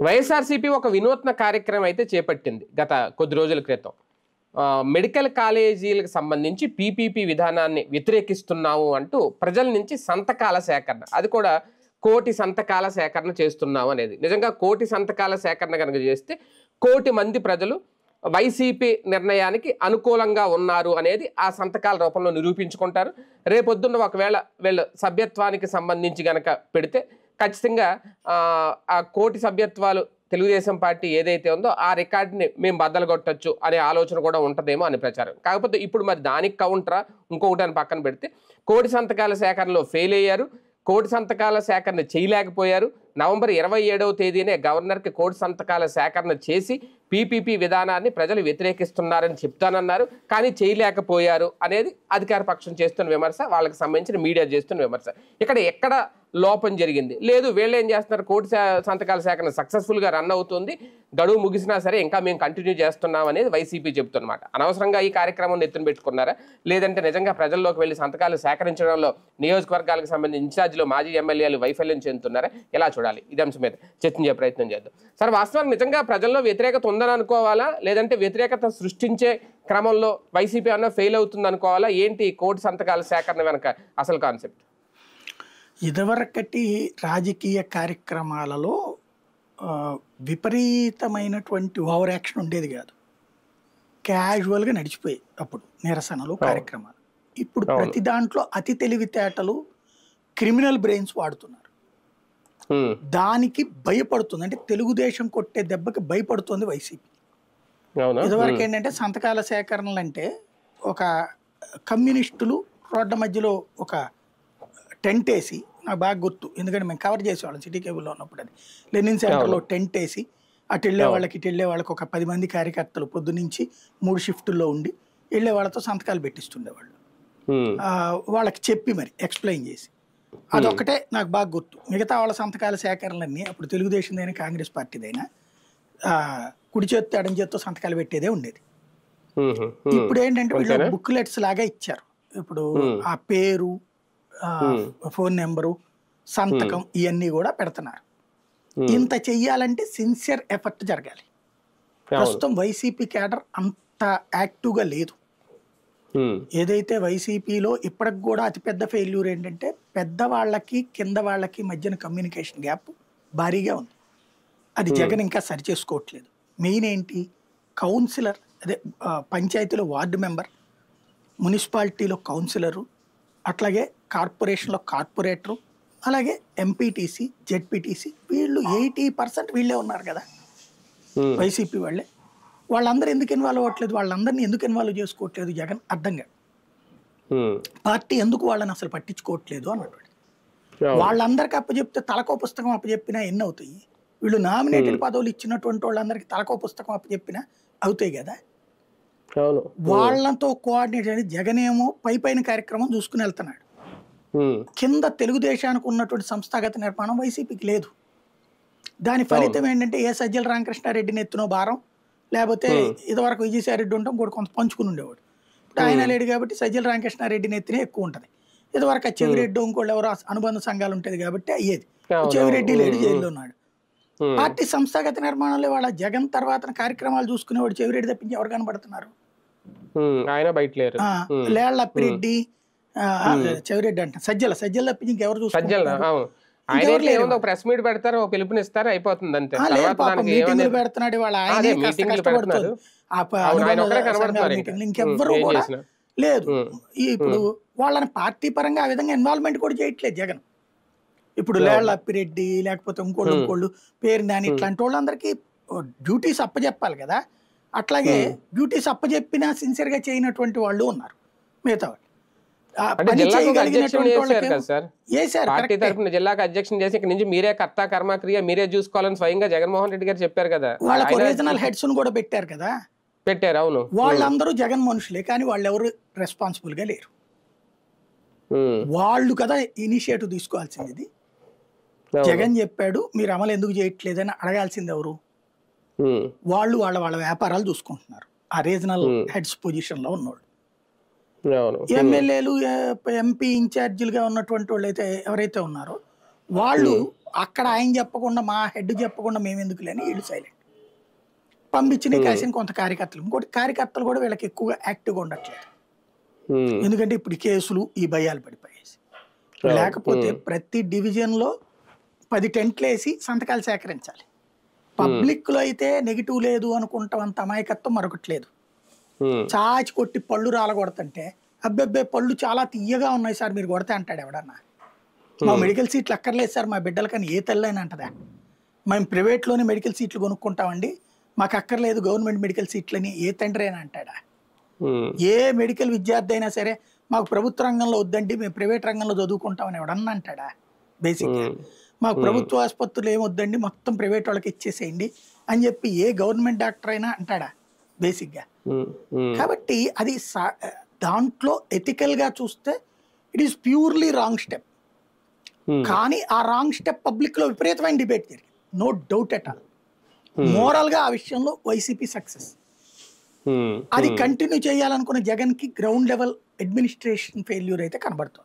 వైఎస్ఆర్సీపీ ఒక వినూత్న కార్యక్రమం అయితే చేపట్టింది గత కొద్ది రోజుల క్రితం. మెడికల్ కాలేజీలకు సంబంధించి పీపీపీ విధానాన్ని వ్యతిరేకిస్తున్నాము అంటూ ప్రజల నుంచి సంతకాల సేకరణ, అది కూడా 1,00,00,000 సంతకాల సేకరణ చేస్తున్నాము అనేది. నిజంగా 1,00,00,000 సంతకాల సేకరణ కనుక చేస్తే 1,00,00,000 మంది ప్రజలు వైసీపీ నిర్ణయానికి అనుకూలంగా ఉన్నారు అనేది ఆ సంతకాల రూపంలో నిరూపించుకుంటారు. రేపొద్దున్న ఒకవేళ వీళ్ళ సభ్యత్వానికి సంబంధించి గనక పెడితే ఖచ్చితంగా ఆ 1,00,00,000 సభ్యత్వాలు తెలుగుదేశం పార్టీ ఏదైతే ఉందో ఆ రికార్డుని మేము బద్దలు కొట్టచ్చు అనే ఆలోచన కూడా ఉంటుందేమో అని ప్రచారం. కాకపోతే ఇప్పుడు మరి దానికి కౌంటరా ఇంకొకటి అని పక్కన పెడితే 1,00,00,000 సంతకాల సేకరణలో ఫెయిల్ అయ్యారు, 1,00,00,000 సంతకాల సేకరణ చేయలేకపోయారు. నవంబర్ 27వ తేదీనే గవర్నర్కి 1,00,00,000 సంతకాల సేకరణ చేసి పీపీపీ విధానాన్ని ప్రజలు వ్యతిరేకిస్తున్నారని చెప్తానన్నారు, కానీ చేయలేకపోయారు అనేది అధికార పక్షం చేస్తున్న విమర్శ, వాళ్ళకి సంబంధించిన మీడియా చేస్తున్న విమర్శ. ఎక్కడ లోపం జరిగింది లేదు, వీళ్ళు ఏం చేస్తున్నారు, 1,00,00,000 సంతకాల సేకరణ సక్సెస్ఫుల్గా రన్ అవుతుంది, గడువు ముగిసినా సరే ఇంకా మేము కంటిన్యూ చేస్తున్నాం అనేది వైసీపీ చెప్తున్నమాట. అనవసరంగా ఈ కార్యక్రమం ఎత్తున పెట్టుకున్నారా, లేదంటే నిజంగా ప్రజల్లోకి వెళ్ళి సంతకాలు సేకరించడంలో నియోజకవర్గాలకు సంబంధించిన ఇన్ఛార్జీలు మాజీ ఎమ్మెల్యేలు వైఫల్యం చెందుతున్నారా, ఎలా చూడాలి? ఇది అంశం మీద చర్చించే ప్రయత్నం చేద్దాం. సార్, వాస్తవానికి నిజంగా ప్రజల్లో వ్యతిరేకత ఉందని అనుకోవాలా, లేదంటే వ్యతిరేకత సృష్టించే క్రమంలో వైసీపీ అన్న ఫెయిల్ అవుతుంది అనుకోవాలా? ఏంటి 1,00,00,000 సంతకాల సేకరణ వెనక అసలు కాన్సెప్ట్? ఇదివరకటి రాజకీయ కార్యక్రమాలలో విపరీతమైనటువంటి ఓవర్ యాక్షన్ ఉండేది కాదు, క్యాజువల్గా నడిచిపోయాయి అప్పుడు నిరసనలు కార్యక్రమాలు. ఇప్పుడు ప్రతి దాంట్లో అతి తెలివితేటలు, క్రిమినల్ బ్రెయిన్స్ వాడుతున్నారు. దానికి భయపడుతుంది, అంటే తెలుగుదేశం కొట్టే దెబ్బకి భయపడుతుంది వైసీపీ. ఇదివరకు ఏంటంటే సంతకాల సేకరణలు అంటే ఒక కమ్యూనిస్టులు రోడ్ల మధ్యలో ఒక టెంట్ వేసి, నాకు బాగా గుర్తు ఎందుకంటే మేము కవర్ చేసేవాళ్ళం సిటీ కేబుల్లో ఉన్నప్పుడు, అది లెనిన్ సెంటర్లో టెంట్ వేసి అటు వెళ్ళే వాళ్ళకి ఇటు వెళ్ళే వాళ్ళకి ఒక 10 మంది కార్యకర్తలు పొద్దునుంచి 3 షిఫ్టుల్లో ఉండి వెళ్ళే వాళ్ళతో సంతకాలు పెట్టిస్తుండేవాళ్ళు. వాళ్ళకి చెప్పి మరి ఎక్స్ప్లెయిన్ చేసి, అదొక్కటే నాకు బాగా గుర్తు. మిగతా వాళ్ళ సంతకాల సేకరణలన్నీ అప్పుడు తెలుగుదేశందైనా కాంగ్రెస్ పార్టీదైనా కుడి చేత్తో ఎడం చేత్తో సంతకాలు పెట్టేదే ఉండేది. ఇప్పుడు ఏంటంటే వీళ్ళు బుక్లెట్స్ లాగా ఇచ్చారు. ఇప్పుడు ఆ పేరు, ఫోన్ నెంబరు, సంతకం ఇవన్నీ కూడా పెడుతున్నారు. ఇంత చెయ్యాలంటే సిన్సియర్ ఎఫర్ట్ జరగాలి. ప్రస్తుతం వైసీపీ క్యాడర్ అంత యాక్టివ్గా లేదు. ఏదైతే వైసీపీలో ఇప్పటికి కూడా అతిపెద్ద ఫెయిల్యూర్ ఏంటంటే పెద్దవాళ్ళకి కింద వాళ్ళకి మధ్యన కమ్యూనికేషన్ గ్యాప్ భారీగా ఉంది. అది జగన్ ఇంకా సరి చేసుకోవట్లేదు. మెయిన్ ఏంటి, కౌన్సిలర్, అదే పంచాయతీలో వార్డు మెంబర్, మున్సిపాలిటీలో కౌన్సిలరు, అట్లాగే కార్పొరేషన్లో కార్పొరేటరు, అలాగే ఎంపీటీసీ, జెడ్పీటీసీ, వీళ్ళు 80% వీళ్ళే ఉన్నారు కదా వైసీపీ వాళ్ళే. వాళ్ళందరూ ఎందుకు ఇన్వాల్వ్ అవ్వట్లేదు, వాళ్ళందరినీ ఎందుకు ఇన్వాల్వ్ చేసుకోవట్లేదు జగన్ అర్థం కాదు. పార్టీ ఎందుకు వాళ్ళని అసలు పట్టించుకోవట్లేదు అన్నటువంటి. వాళ్ళందరికీ అప్పచెప్తే తలకో పుస్తకం అప్పచెప్పినా ఎన్ని అవుతాయి? వీళ్ళు నామినేటెడ్ పదవులు ఇచ్చినటువంటి వాళ్ళందరికీ తలకో పుస్తకం అప్పచెప్పినా అవుతాయి కదా. వాళ్ళతో కోఆర్డినేట్ అనేది జగన్ ఏమో పైన కార్యక్రమం చూసుకుని వెళ్తున్నాడు. కింద తెలుగుదేశానికి ఉన్నటువంటి సంస్థాగత నిర్మాణం వైసీపీకి లేదు. దాని ఫలితం ఏంటంటే ఏ సజ్జల రామకృష్ణారెడ్డిని ఎత్తునో భారం, లేకపోతే ఇదివరకు విజయసాయి రెడ్డి ఉంటాం కూడా కొంత పంచుకుని ఉండేవాడు. ఇప్పుడు ఆయన లేడు కాబట్టి సజ్జల రామకృష్ణారెడ్డిని ఎత్తినే ఎక్కువ ఉంటుంది. ఇదివరకు చెవిరెడ్డి ఇంకోళ్ళు ఎవరో అనుబంధ సంఘాలు ఉంటుంది కాబట్టి అయ్యేది. చెవిరెడ్డి లేడు, జైల్లో ఉన్నాడు. పార్టీ సంస్థాగత నిర్మాణంలో వాళ్ళ జగన్ తర్వాత కార్యక్రమాలు చూసుకునేవాడు చెవిరెడ్డి తప్పించి ఎవరు కనబడుతున్నారు? లేళ్లప్పిరెడ్డి, చెవిరెడ్డి అంట, సజ్జల తప్పించి ఇంకెవరు చూసుకుంటారు? ప్రెస్ మీట్ పెడతారు, పిలుపునిస్తారు, అయిపోతుంది అంతే. మీటింగ్లు పెడుతున్నాడు వాళ్ళ, ఆయనే కష్టపడుతుంది. ఇంకెవ్వరు కూడా లేదు. ఇప్పుడు వాళ్ళని పార్టీ పరంగా ఆ విధంగా ఇన్వాల్వ్మెంట్ కూడా చేయట్లేదు జగన్. ఇప్పుడు లేళ్లప్పిరెడ్డి లేకపోతే ఇంకోళ్ళు పేరు నాని ఇట్లాంటి వాళ్ళందరికీ డ్యూటీస్ అప్పచెప్పాలి కదా. అట్లాగే డ్యూటీస్ అప్పచెప్పినా సిన్సియర్గా చేయనటువంటి వాళ్ళు ఉన్నారు. మిగతా వాళ్ళు జిల్లాకు అధ్యక్షం చేసి ఇక్కడ నుంచి మీరే కర్త కర్మ క్రియ మీరే చూసుకోవాలని స్వయంగా జగన్మోహన్ రెడ్డి గారు చెప్పారు కదా. వాళ్ళకి ఒరిజినల్ హెడ్స్ కూడా పెట్టారు కదా. పెట్టారు, అవును. వాళ్ళందరూ జగన్ మనుషులే, కానీ వాళ్ళు ఎవరు రెస్పాన్సిబుల్ గా లేరు. వాళ్ళు కదా ఇనిషియేటివ్ తీసుకోవాల్సింది. జగన్ చెప్పాడు, మీరు అమలు ఎందుకు చేయట్లేదని అడగాల్సింది ఎవరు? వాళ్ళు వాళ్ళ వ్యాపారాలు చూసుకుంటున్నారు. ఆ రీజనల్ హెడ్స్ పొజిషన్ లో ఉన్నవాళ్ళు, ఎమ్మెల్యేలు, ఎంపీ ఇన్ఛార్జీలుగా ఉన్నటువంటి వాళ్ళు అయితే ఎవరైతే ఉన్నారో వాళ్ళు అక్కడ ఆయన చెప్పకుండా మా హెడ్ చెప్పకుండా మేము ఎందుకు లేని వీళ్ళు సైలెంట్ పంపించిన కాసిన కొంత కార్యకర్తలు. ఇంకోటి కార్యకర్తలు కూడా వీళ్ళకి ఎక్కువగా యాక్టివ్గా ఉండట్లేదు. ఎందుకంటే ఇప్పుడు ఈ కేసులు ఈ భయాలు పడిపోయేసి. లేకపోతే ప్రతి డివిజన్లో 10 టెంట్లు వేసి సంతకాలు సేకరించాలి. పబ్లిక్లో అయితే నెగిటివ్ లేదు అనుకుంటాం, అంత అమాయకత్వం మరొకటి లేదు. చాచి కొట్టి పళ్ళు రాలగొడతంటే అబ్బెబ్బే పళ్ళు చాలా తీయగా ఉన్నాయి సార్ మీరు కొడితే అంటాడు ఎవడన్నా. మా మెడికల్ సీట్లు అక్కర్లేదు సార్ మా బిడ్డలకని ఏ తల్లి అని అంటదా. మేము ప్రైవేట్లోనే మెడికల్ సీట్లు కొనుక్కుంటామండి మాకు అక్కర్లేదు గవర్నమెంట్ మెడికల్ సీట్లని ఏ తండ్రి అని అంటాడా. ఏ మెడికల్ విద్యార్థి అయినా సరే మాకు ప్రభుత్వ రంగంలో వద్దండి మేము ప్రైవేట్ రంగంలో చదువుకుంటామని ఎవడన్నా అంటాడా. బేసిక్గా మాకు ప్రభుత్వ ఆసుపత్రులు ఏమొద్దండి మొత్తం ప్రైవేట్ వాళ్ళకి ఇచ్చేసేయండి అని చెప్పి ఏ గవర్నమెంట్ డాక్టర్ అయినా అంటాడా బేసిక్గా. కాబట్టి అది దాంట్లో ఎథికల్గా చూస్తే it is purely wrong step. కానీ ఆ రాంగ్ స్టెప్ పబ్లిక్లో విపరీతమైన డిబేట్ జరిగింది, నో డౌట్ ఎట్ ఆల్. మోరల్గా ఆ విషయంలో వైసీపీ సక్సెస్. అది కంటిన్యూ చేయాలనుకున్న జగన్కి గ్రౌండ్ లెవెల్ అడ్మినిస్ట్రేషన్ ఫెయిల్యూర్ అయితే కనబడుతుంది.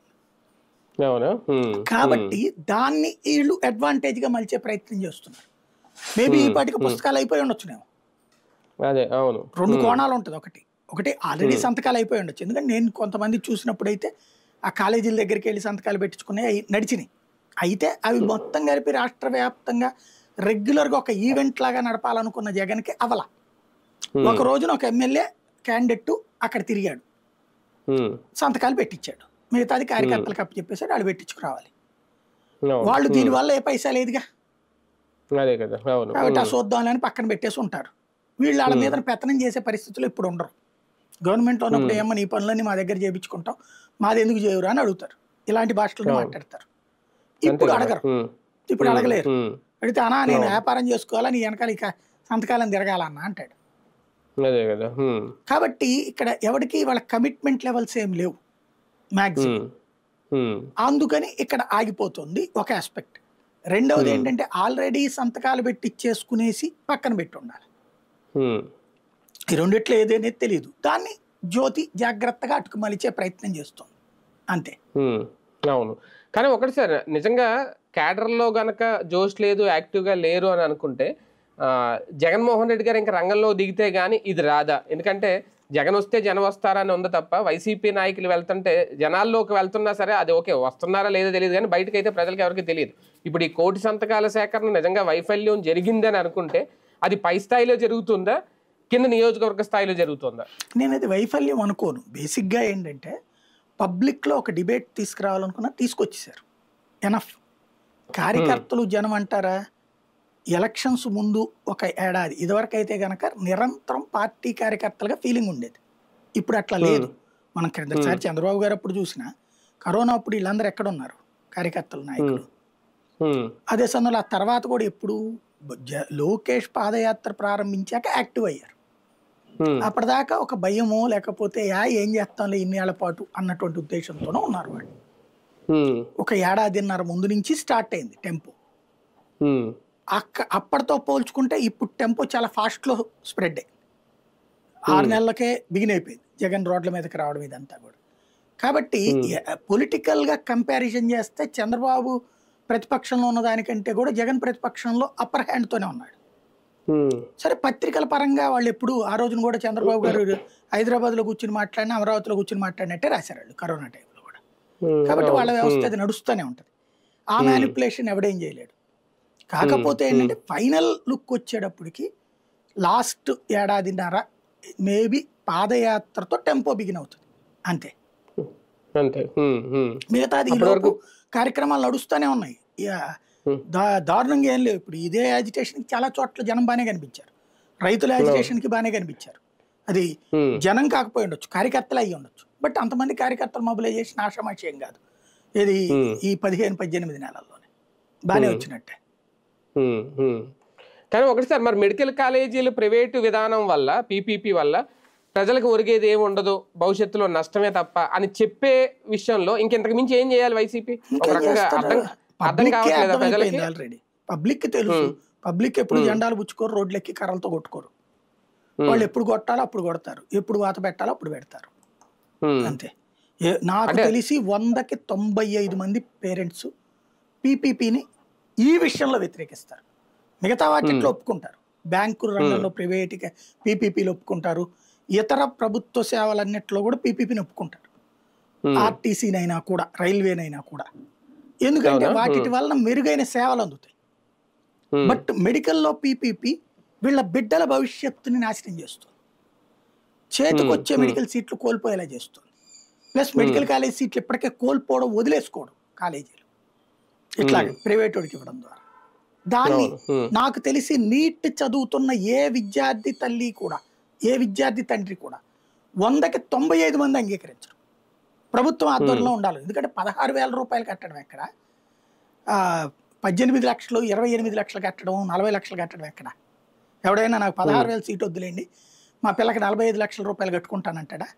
కాబట్టి దాన్ని వీళ్ళు అడ్వాంటేజ్గా మలిచే ప్రయత్నం చేస్తున్నారు. మేబీ ఈ పాటికి పుస్తకాలు అయిపోయి ఉండొచ్చునేమో. రెండు కోణాలు ఉంటుంది. ఒకటి ఆల్రెడీ సంతకాలు అయిపోయి ఉండొచ్చు. ఎందుకంటే నేను కొంతమంది చూసినప్పుడైతే ఆ కాలేజీల దగ్గరికి వెళ్ళి సంతకాలు పెట్టించుకునే నడిచినాయి. అయితే అవి మొత్తం కలిపి రాష్ట్ర వ్యాప్తంగా రెగ్యులర్గా ఒక ఈవెంట్ లాగా నడపాలనుకున్న జగన్కి అవల. ఒక రోజున ఒక ఎమ్మెల్యే క్యాండిడేట్ అక్కడ తిరిగాడు, సంతకాలు పెట్టించాడు, మిగతాది కార్యకర్తలకు అప్పు చెప్పేసాడు వాళ్ళు పెట్టించుకురావాలి. వాళ్ళు దీనివల్ల ఏ పైసా లేదుగా కాబట్టి ఆ చూద్దాంలని పక్కన పెట్టేసి ఉంటారు. వీళ్ళు వాళ్ళ మీద పెత్తనం చేసే పరిస్థితులు ఇప్పుడు ఉండరు. గవర్నమెంట్లో ఉన్నప్పుడు ఏమో నీ పనులన్నీ మా దగ్గర చేయించుకుంటాం మాది ఎందుకు చేయరు అని అడుగుతారు, ఇలాంటి భాషలో మాట్లాడతారు. ఇప్పుడు అడగరు, ఇప్పుడు అడగలేరు. అడిగితే అన్నా నేను వ్యాపారం చేసుకోవాలా నీ వెనకాల ఇక సంతకాలను తిరగాలన్నా అంటాడు. కాబట్టి ఇక్కడ ఎవరికి వాళ్ళ కమిట్మెంట్ లెవెల్స్ ఏం లేవు మ్యాక్సిమం. అందుకని ఇక్కడ ఆగిపోతుంది ఒక ఆస్పెక్ట్. రెండవది ఏంటంటే ఆల్రెడీ సంతకాలు పెట్టి ఇచ్చేసుకునేసి పక్కన పెట్టి ఉండాలి. ఈ రెండిట్లో ఏదైనా తెలియదు, దాన్ని జ్యోతి జాగ్రత్తగా అటుకు మలిచే ప్రయత్నం చేస్తుంది అంతే. అవును, కానీ ఒకటి సార్ నిజంగా క్యాడర్లో గనక జోష్ లేదు యాక్టివ్గా లేరు అని అనుకుంటే జగన్మోహన్ రెడ్డి గారు ఇంకా రంగంలో దిగితే గానీ ఇది రాదా? ఎందుకంటే జగన్ వస్తే జనం వస్తారని ఉంది తప్ప వైసీపీ నాయకులు వెళ్తుంటే జనాల్లోకి వెళ్తున్నా సరే అది ఓకే వస్తున్నారా లేదో తెలియదు కానీ బయటకు అయితే ప్రజలకు ఎవరికి తెలియదు. ఇప్పుడు ఈ 1 కోటి సంతకాల సేకరణ నిజంగా వైఫల్యం జరిగిందని అనుకుంటే అది పై స్థాయిలో జరుగుతుందా కింద నియోజకవర్గ స్థాయిలో జరుగుతుందా? నేను అది వైఫల్యం అనుకోను. బేసిక్గా ఏంటంటే పబ్లిక్లో ఒక డిబేట్ తీసుకురావాలనుకున్నా తీసుకొచ్చేసారు ఎనఫ్. కార్యకర్తలు జనం అంటారా, ఎలక్షన్స్ ముందు ఒక ఏడాది ఇదివరకు అయితే కనుక నిరంతరం పార్టీ కార్యకర్తలుగా ఫీలింగ్ ఉండేది. ఇప్పుడు అట్లా లేదు. మనం క్రిందసారి చంద్రబాబు గారు అప్పుడు చూసినా కరోనా అప్పుడు వీళ్ళందరూ ఎక్కడ ఉన్నారు కార్యకర్తలు నాయకులు. అదే సమయంలో ఆ తర్వాత కూడా ఎప్పుడు లోకేష్ పాదయాత్ర ప్రారంభించాక యాక్టివ్ అయ్యారు. అప్పటిదాకా ఒక భయమో లేకపోతే ఏం చేస్తాంలే ఇన్నేళ్ల పాటు అన్నటువంటి ఉద్దేశంతోనే ఉన్నారు వాళ్ళు. ఒక ఏడాదిన్నర ముందు నుంచి స్టార్ట్ అయింది టెంపో. అప్పటితో పోల్చుకుంటే ఇప్పుడు టెంపో చాలా ఫాస్ట్లో స్ప్రెడ్ అయింది. 6 నెలలకే బిగిన్ అయిపోయింది జగన్ రోడ్ల మీదకి రావడం ఇదంతా కూడా. కాబట్టి పొలిటికల్గా కంపారిజన్ చేస్తే చంద్రబాబు ప్రతిపక్షంలో ఉన్న దానికంటే కూడా జగన్ ప్రతిపక్షంలో అప్పర్ హ్యాండ్తోనే ఉన్నాడు. సరే పత్రికల పరంగా వాళ్ళు ఎప్పుడు ఆ రోజున కూడా చంద్రబాబు గారు హైదరాబాద్లో కూర్చుని మాట్లాడినా అమరావతిలో కూర్చుని మాట్లాడినట్టే రాశారు వాళ్ళు కరోనా టైంలో కూడా. కాబట్టి వాళ్ళ వ్యవస్థ అది నడుస్తూనే ఉంటుంది. ఆ మ్యానిపులేషన్ ఎవడేం చేయలేడు. కాకపోతే ఏంటంటే ఫైనల్ లుక్ వచ్చేటప్పటికి లాస్ట్ ఏడాదిన్నర మేబీ పాదయాత్రతో టెంపో బిగిన్ అవుతుంది అంతే. మిగతాది ఈలోపు కార్యక్రమాలు నడుస్తూనే ఉన్నాయి. దారుణంగా ఏం లేవు. ఇప్పుడు ఇదే యాజిటేషన్కి చాలా చోట్ల జనం బాగానే కనిపించారు, రైతుల యాజిటేషన్కి బాగానే కనిపించారు. అది జనం కాకపోయి ఉండొచ్చు, కార్యకర్తలు అయ్యి ఉండొచ్చు. బట్ అంతమంది కార్యకర్తలు మొబిలైజేషన్ ఆషామాషి కాదు. ఇది ఈ 15-18 నెలల్లోనే బాగానే వచ్చినట్టే. కానీ ఒకటి సార్ మరి మెడికల్ కాలేజీలు ప్రైవేటు విధానం వల్ల పీపీపీ వల్ల ప్రజలకు ఒరిగేది ఏమి ఉండదు భవిష్యత్తులో నష్టమే తప్ప అని చెప్పే విషయంలో ఇంకెంతకు మించి ఏం చేయాలి వైసీపీ? ఒక రకంగా అర్థం కావట్లేదు ప్రజలకి. ఆల్రెడీ పబ్లిక్ తెలుసు. పబ్లిక్ ఎప్పుడు జెండాలు పుచ్చుకోరు, రోడ్లెక్కి కర్రలతో కొట్టుకోరు. వాళ్ళు ఎప్పుడు కొట్టాలో అప్పుడు కొడతారు, ఎప్పుడు వాత పెట్టాలో అప్పుడు పెడతారు అంతే. నాకు తెలిసి 100కి 95 మంది పేరెంట్స్ పీపీపీని ఈ విషయంలో వ్యతిరేకిస్తారు. మిగతా వాటిట్లో ఒప్పుకుంటారు. బ్యాంకు రంగంలో ప్రైవేట్గా పీపీపీలు ఒప్పుకుంటారు. ఇతర ప్రభుత్వ సేవలన్నిట్లో కూడా పీపీపీని ఒప్పుకుంటారు. ఆర్టీసీనైనా కూడా, రైల్వేనైనా కూడా. ఎందుకంటే వాటి వలన మెరుగైన సేవలు అందుతాయి. బట్ మెడికల్లో పీపీపీ వీళ్ళ బిడ్డల భవిష్యత్తుని నాశనం చేస్తుంది. చేతికొచ్చే మెడికల్ సీట్లు కోల్పోయేలా చేస్తుంది. ప్లస్ మెడికల్ కాలేజ్ సీట్లు ఇప్పటికే కోల్పోవడం, వదిలేసుకోవడం కాలేజీలు ఇట్లా ప్రైవేట్ వాడికి ఇవ్వడం ద్వారా. దాన్ని నాకు తెలిసి నీట్ చదువుతున్న ఏ విద్యార్థి తల్లి కూడా, ఏ విద్యార్థి తండ్రి కూడా 100కి 95 మంది అంగీకరించరు. ప్రభుత్వం ఆధ్వర్యంలో ఉండాలి. ఎందుకంటే 16,000 రూపాయలు కట్టడం ఎక్కడ, 18 లక్షలు 28 లక్షలు కట్టడం, 40 లక్షలు కట్టడం ఎక్కడ? ఎవడైనా నాకు 16,000 సీట్ వద్దులేండి, మా పిల్లకి 45 లక్షల రూపాయలు కట్టుకుంటానంటాడా?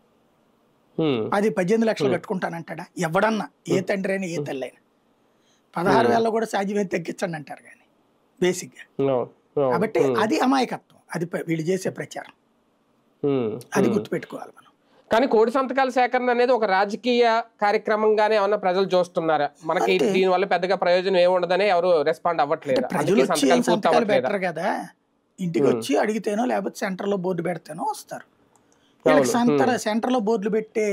అది 18 లక్షలు కట్టుకుంటానంటాడా? ఎవడన్నా, ఏ తండ్రి అయినా ఏ తల్లి అయినా 16,000 కూడా సాధ్యమే తగ్గించండి అంటారు కానీ బేసిక్గా. కాబట్టి అది అమాయకత్వం, అది వీళ్ళు చేసే ప్రచారం. అది గుర్తుపెట్టుకోవాలి మనం. కానీ కోటి సంతకాల సేకరణ అనేది ఒక రాజకీయ కార్యక్రమంగానే ఏమన్నా ప్రజలు చూస్తున్నారా? మనకి దీని వల్ల పెద్దగా ప్రయోజనం ఏముండదని ఎవరు రెస్పాండ్ అవ్వట్లేదు. ప్రజలు సంతకాలు పెట్టరు కదా, ఇంటికి వచ్చి అడిగితేనో లేకపోతే సెంటర్లో బోర్డు పెడితేనో వస్తారు. వీళ్ళకి సెంటర్లో బోర్డులు పెట్టే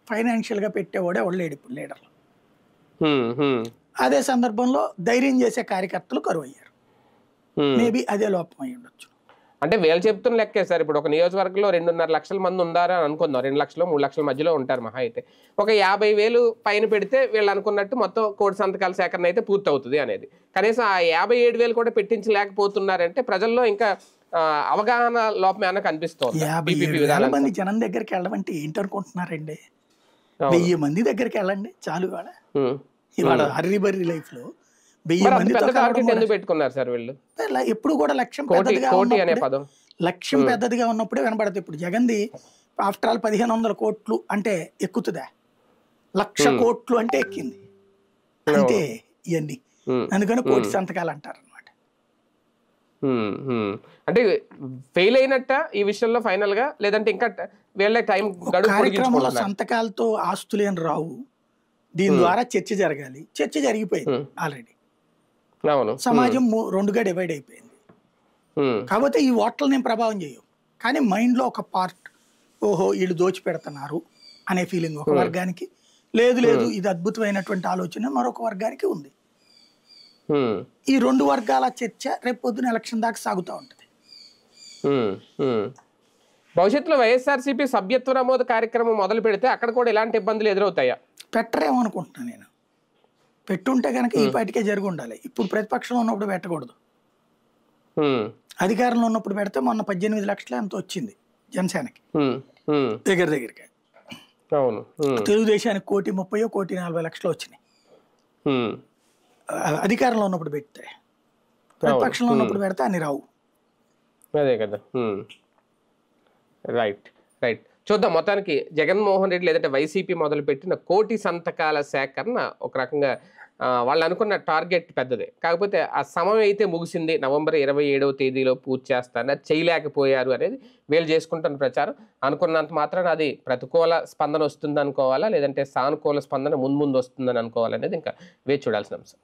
ఫైనాన్షియల్ గా పెట్టేవాడే వాళ్ళు లేడు ఇప్పుడు లీడర్లు. అదే సందర్భంలో ధైర్యం చేసే కార్యకర్తలు కరువు అయ్యారు. మేబీ అదే లోపం అయి ఉండొచ్చు. అంటే వీళ్ళు చెప్తున్న లెక్కే సార్, ఇప్పుడు ఒక నియోజకవర్గంలో 2.5 లక్షల మంది ఉన్నారా అని అనుకుందాం. 2 లక్షలు 3 లక్షల మధ్యలో ఉంటారు మహా అయితే. ఒక 50,000 పైన పెడితే వీళ్ళు అనుకున్నట్టు మొత్తం కోటి సంతకాల సేకరణ అయితే పూర్తి అవుతుంది అనేది. కనీసం ఆ 57,000 కూడా పెట్టించలేకపోతున్నారంటే ప్రజల్లో ఇంకా అవగాహన లోపం ఏమైనా కనిపిస్తుంది. 57,000 మంది జనం దగ్గరికి వెళ్ళమంటే ఏంటనుకుంటున్నారండి? 1000 మంది దగ్గరికి వెళ్ళండి చాలు. ఇవాళ హర్రీ బర్రీ లైఫ్ లో 1000 మంది ఎందుకు పెట్టుకున్నారు సార్ వీళ్ళు? ఎప్పుడు కూడా లక్ష్యం పెద్దదిగా ఉన్నప్పుడే వినపడదు. ఇప్పుడు జగన్ది ఆఫ్టర్ ఆల్ 1,500 కోట్లు అంటే ఎక్కుతుందా? 1,00,000 కోట్లు అంటే ఎక్కింది అంటే ఇవన్నీ. అందుకని కోటి సంతకాలు అంటారు అనమాట. అంటే ఫెయిల్ అయినట్ట ఈ విషయంలో ఫైనల్ గా, లేదంటే ఇంకా వీళ్ళ టైం కార్యక్రమంలో సంతకాలతో ఆస్తులు ఏం రావు. దీని ద్వారా చర్చ జరగాలి. చర్చ జరిగిపోయింది ఆల్రెడీ. సమాజం 2గా డివైడ్ అయిపోయింది. కాకపోతే ఈ ఓట్ల నేను ప్రభావం చేయవు, కానీ మైండ్ లో ఒక పార్ట్, ఓహో వీళ్ళు దోచి పెడుతున్నారు అనే ఫీలింగ్ ఒక వర్గానికి, లేదు లేదు ఇది అద్భుతమైనటువంటి ఆలోచన మరొక వర్గానికి ఉంది. ఈ 2 వర్గాల చర్చ రేపు పొద్దున ఎలక్షన్ దాకా సాగుతూ ఉంటుంది. భవిష్యత్తులో వైఎస్ఆర్సీపీ సభ్యత్వ నమోదు కార్యక్రమం మొదలు పెడితే అక్కడ కూడా ఇలాంటి ఇబ్బందులు ఎదురవుతాయా? పెట్టరేమో అనుకుంటున్నాను నేను. పెట్టుంటే కనుక ఈ పాటికే జరిగి ఉండాలి. ఇప్పుడు ప్రతిపక్షంలో ఉన్నప్పుడు పెట్టకూడదు, అధికారంలో ఉన్నప్పుడు పెడితే మొన్న 18 లక్షలు ఎంత వచ్చింది జనసేనకి దగ్గరగా. తెలుగుదేశానికి 1,30,000 1,40,00,000 వచ్చినాయి అధికారంలో ఉన్నప్పుడు పెడితే. ప్రతిపక్షంలో ఉన్నప్పుడు పెడితే అన్ని రావు. అదే కదా. Right right. చూద్దాం. మొత్తానికి జగన్మోహన్ రెడ్డి లేదంటే వైసీపీ మొదలుపెట్టిన కోటి సంతకాల సేకరణ ఒక రకంగా వాళ్ళు అనుకున్న టార్గెట్ పెద్దదే. కాకపోతే ఆ సమయం అయితే ముగిసింది, నవంబర్ 27వ తేదీలో పూర్తి చేస్తారని చేయలేకపోయారు అనేది వీళ్ళు చేసుకుంటున్న ప్రచారం. అనుకున్నంత మాత్రాన అది ప్రతికూల స్పందన వస్తుంది అనుకోవాలా, లేదంటే సానుకూల స్పందన ముందు వస్తుందని అనుకోవాలనేది ఇంకా వేచి చూడాల్సిన అంశం.